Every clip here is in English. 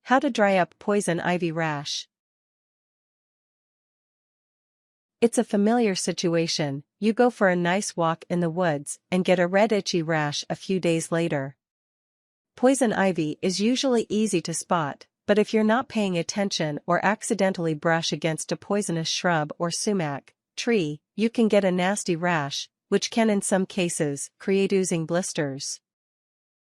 How to dry up poison ivy rash. It's a familiar situation. You go for a nice walk in the woods and get a red itchy rash a few days later. Poison ivy is usually easy to spot, but if you're not paying attention or accidentally brush against a poisonous shrub or sumac tree, you can get a nasty rash, which can in some cases create oozing blisters.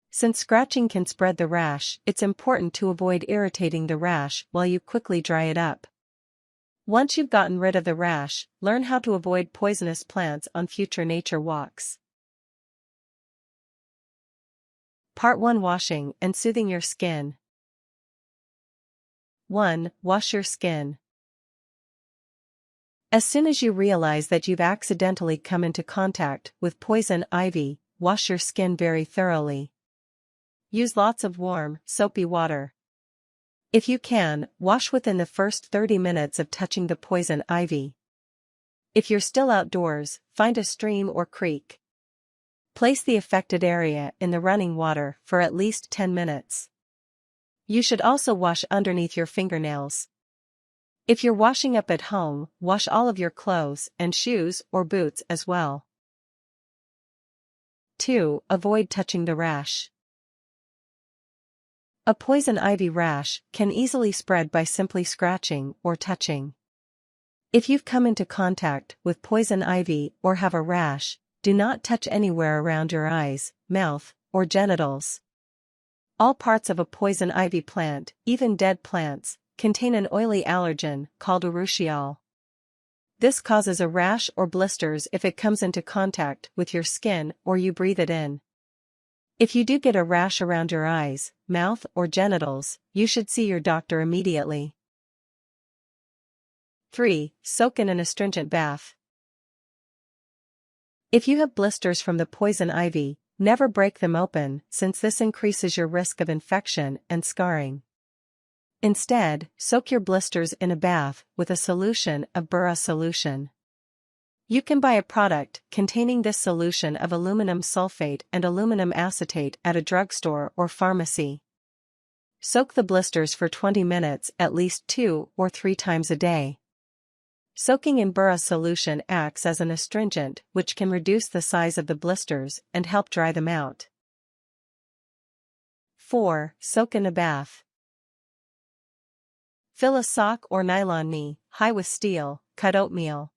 Since scratching can spread the rash, it's important to avoid irritating the rash while you quickly dry it up. Once you've gotten rid of the rash, learn how to avoid poisonous plants on future nature walks. Part 1: Washing and soothing your skin. 1. Wash your skin. As soon as you realize that you've accidentally come into contact with poison ivy, wash your skin very thoroughly. Use lots of warm, soapy water. If you can, wash within the first 30 minutes of touching the poison ivy. If you're still outdoors, find a stream or creek. Place the affected area in the running water for at least 10 minutes. You should also wash underneath your fingernails. If you're washing up at home, wash all of your clothes and shoes or boots as well. 2. Avoid touching the rash. A poison ivy rash can easily spread by simply scratching or touching. If you've come into contact with poison ivy or have a rash, do not touch anywhere around your eyes, mouth, or genitals. All parts of a poison ivy plant, even dead plants, contain an oily allergen called urushiol. This causes a rash or blisters if it comes into contact with your skin or you breathe it in. If you do get a rash around your eyes, mouth, or genitals, you should see your doctor immediately. 3. Soak in an astringent bath. If you have blisters from the poison ivy, never break them open, since this increases your risk of infection and scarring. Instead, soak your blisters in a bath with a solution of Burow solution. You can buy a product containing this solution of aluminum sulfate and aluminum acetate at a drugstore or pharmacy. Soak the blisters for 20 minutes at least 2 or 3 times a day. Soaking in Burow solution acts as an astringent which can reduce the size of the blisters and help dry them out. 4. Soak in a bath. Fill a sock or nylon knee-high with steel, cut oatmeal.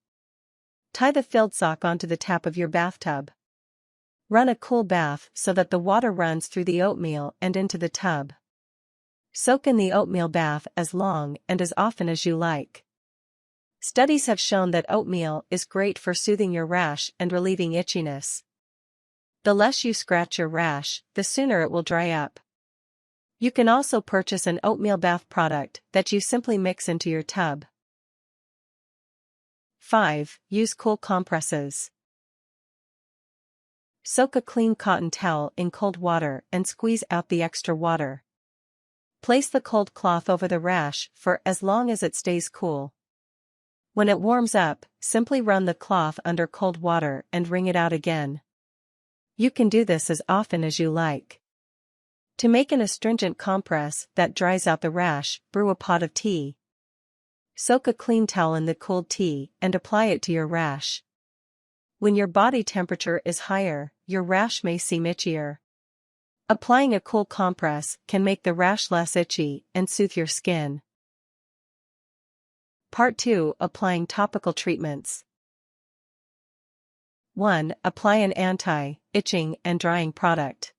Tie the filled sock onto the tap of your bathtub. Run a cool bath so that the water runs through the oatmeal and into the tub. Soak in the oatmeal bath as long and as often as you like. Studies have shown that oatmeal is great for soothing your rash and relieving itchiness. The less you scratch your rash, the sooner it will dry up. You can also purchase an oatmeal bath product that you simply mix into your tub. 5. Use cool compresses. Soak a clean cotton towel in cold water and squeeze out the extra water. Place the cold cloth over the rash for as long as it stays cool. When it warms up, simply run the cloth under cold water and wring it out again. You can do this as often as you like. To make an astringent compress that dries out the rash, brew a pot of tea. Soak a clean towel in the cold tea and apply it to your rash. When your body temperature is higher, your rash may seem itchier. Applying a cool compress can make the rash less itchy and soothe your skin. Part 2: Applying topical treatments. 1. Apply an anti-itching and drying product.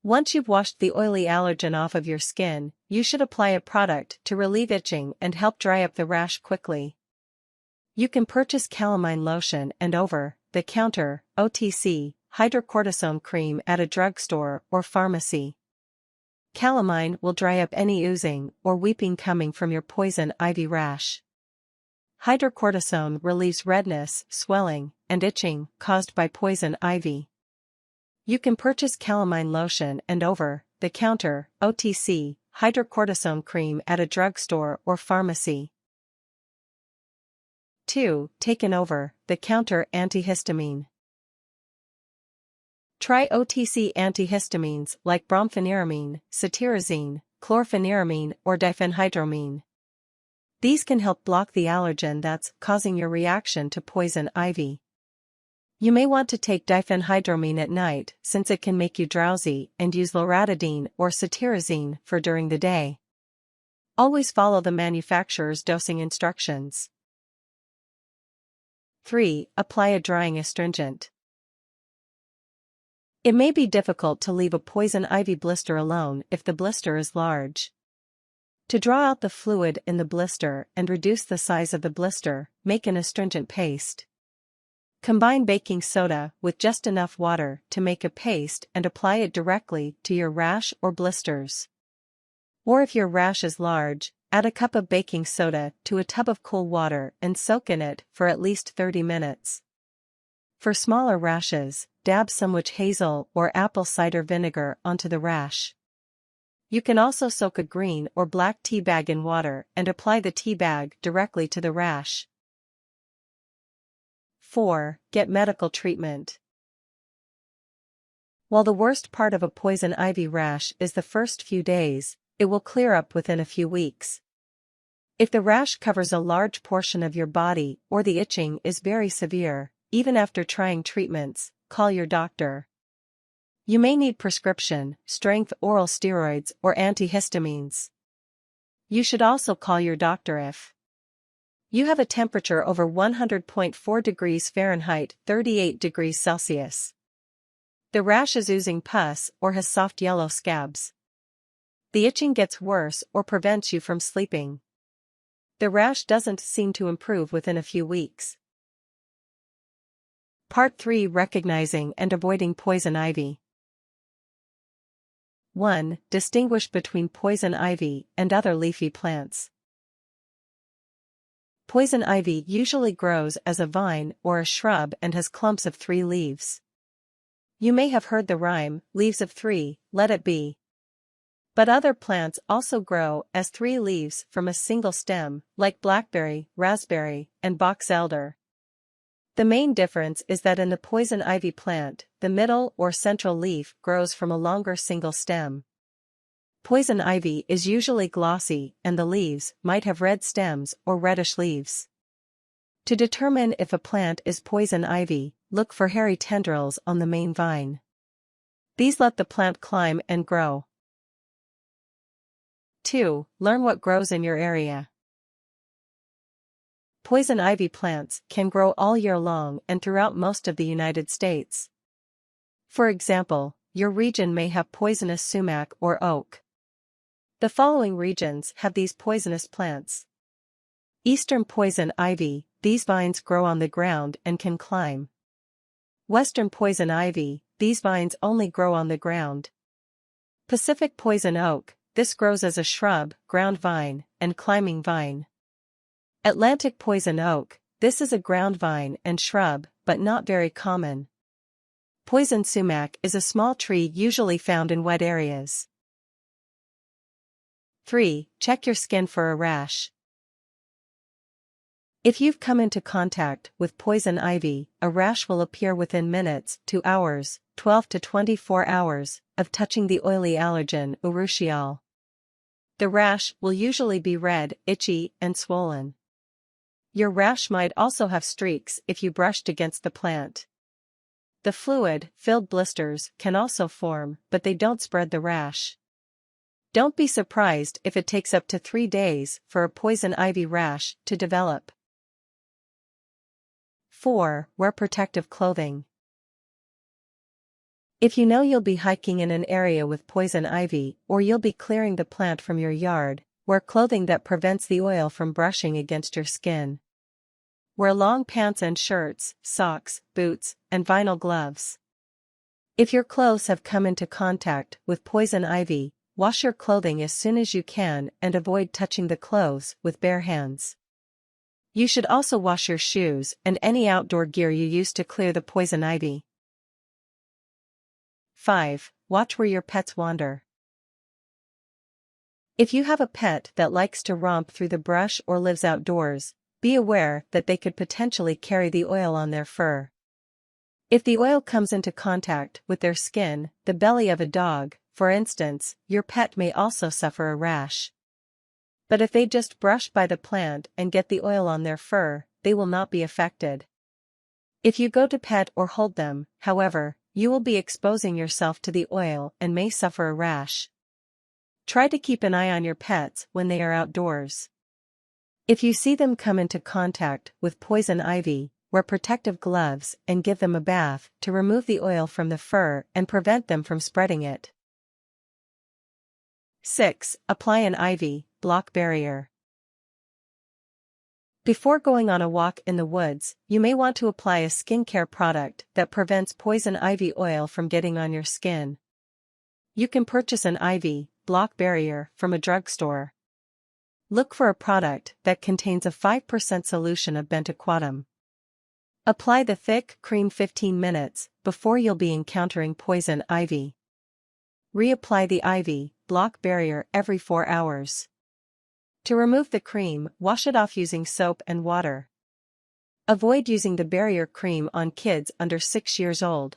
Once you've washed the oily allergen off of your skin, you should apply a product to relieve itching and help dry up the rash quickly. You can purchase calamine lotion and over-the-counter (OTC) hydrocortisone cream at a drugstore or pharmacy. Calamine will dry up any oozing or weeping coming from your poison ivy rash. Hydrocortisone relieves redness, swelling, and itching caused by poison ivy. You can purchase calamine lotion and over-the-counter (OTC) hydrocortisone cream at a drugstore or pharmacy. 2. Take an over-the-counter antihistamine. Try OTC antihistamines like brompheniramine, cetirizine, chlorpheniramine, or diphenhydramine. These can help block the allergen that's causing your reaction to poison ivy. You may want to take diphenhydramine at night since it can make you drowsy, and use loratadine or cetirizine for during the day. Always follow the manufacturer's dosing instructions. 3. Apply a drying astringent. It may be difficult to leave a poison ivy blister alone if the blister is large. To draw out the fluid in the blister and reduce the size of the blister, make an astringent paste. Combine baking soda with just enough water to make a paste and apply it directly to your rash or blisters. Or if your rash is large, add a cup of baking soda to a tub of cool water and soak in it for at least 30 minutes. For smaller rashes, dab some witch hazel or apple cider vinegar onto the rash. You can also soak a green or black tea bag in water and apply the tea bag directly to the rash. 4. Get medical treatment. While the worst part of a poison ivy rash is the first few days, it will clear up within a few weeks. If the rash covers a large portion of your body or the itching is very severe, even after trying treatments, call your doctor. You may need prescription-strength oral steroids or antihistamines. You should also call your doctor if you have a temperature over 100.4 degrees Fahrenheit, 38 degrees Celsius. The rash is oozing pus or has soft yellow scabs. The itching gets worse or prevents you from sleeping. The rash doesn't seem to improve within a few weeks. Part 3. Recognizing and avoiding poison ivy. 1. Distinguish between poison ivy and other leafy plants. Poison ivy usually grows as a vine or a shrub and has clumps of 3 leaves. You may have heard the rhyme, leaves of 3, let it be. But other plants also grow as 3 leaves from a single stem, like blackberry, raspberry, and box elder. The main difference is that in the poison ivy plant, the middle or central leaf grows from a longer single stem. Poison ivy is usually glossy and the leaves might have red stems or reddish leaves. To determine if a plant is poison ivy, look for hairy tendrils on the main vine. These let the plant climb and grow. 2. Learn what grows in your area. Poison ivy plants can grow all year long and throughout most of the United States. For example, your region may have poisonous sumac or oak. The following regions have these poisonous plants. Eastern poison ivy, these vines grow on the ground and can climb. Western poison ivy, these vines only grow on the ground. Pacific poison oak, this grows as a shrub, ground vine, and climbing vine. Atlantic poison oak, this is a ground vine and shrub, but not very common. Poison sumac is a small tree usually found in wet areas. 3. Check your skin for a rash. If you've come into contact with poison ivy, a rash will appear within minutes to hours, 12 to 24 hours, of touching the oily allergen urushiol. The rash will usually be red, itchy, and swollen. Your rash might also have streaks if you brushed against the plant. The fluid-filled blisters can also form, but they don't spread the rash. Don't be surprised if it takes up to 3 days for a poison ivy rash to develop. 4. Wear protective clothing. If you know you'll be hiking in an area with poison ivy, or you'll be clearing the plant from your yard, wear clothing that prevents the oil from brushing against your skin. Wear long pants and shirts, socks, boots, and vinyl gloves. If your clothes have come into contact with poison ivy, wash your clothing as soon as you can and avoid touching the clothes with bare hands. You should also wash your shoes and any outdoor gear you use to clear the poison ivy. 5. Watch where your pets wander. If you have a pet that likes to romp through the brush or lives outdoors, be aware that they could potentially carry the oil on their fur. If the oil comes into contact with their skin, the belly of a dog, for instance, your pet may also suffer a rash. But if they just brush by the plant and get the oil on their fur, they will not be affected. If you go to pet or hold them, however, you will be exposing yourself to the oil and may suffer a rash. Try to keep an eye on your pets when they are outdoors. If you see them come into contact with poison ivy, wear protective gloves and give them a bath to remove the oil from the fur and prevent them from spreading it. 6. Apply an ivy block barrier. Before going on a walk in the woods, you may want to apply a skincare product that prevents poison ivy oil from getting on your skin. You can purchase an ivy block barrier from a drugstore. Look for a product that contains a 5% solution of bentaquatum. Apply the thick cream 15 minutes before you'll be encountering poison ivy. Reapply the ivy block barrier every 4 hours. To remove the cream, wash it off using soap and water. Avoid using the barrier cream on kids under 6 years old.